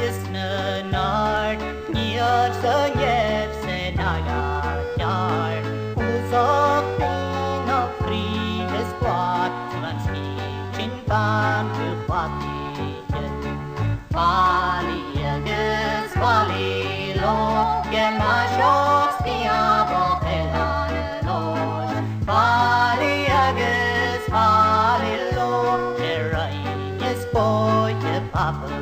Isne naar Nier se jef se naga kjar Uzok pina fri es quat Svanski chin pan tu quatiet Vali eges vali lo Gemma shoks pia botelan los Vali eges vali lo Erai es boy papa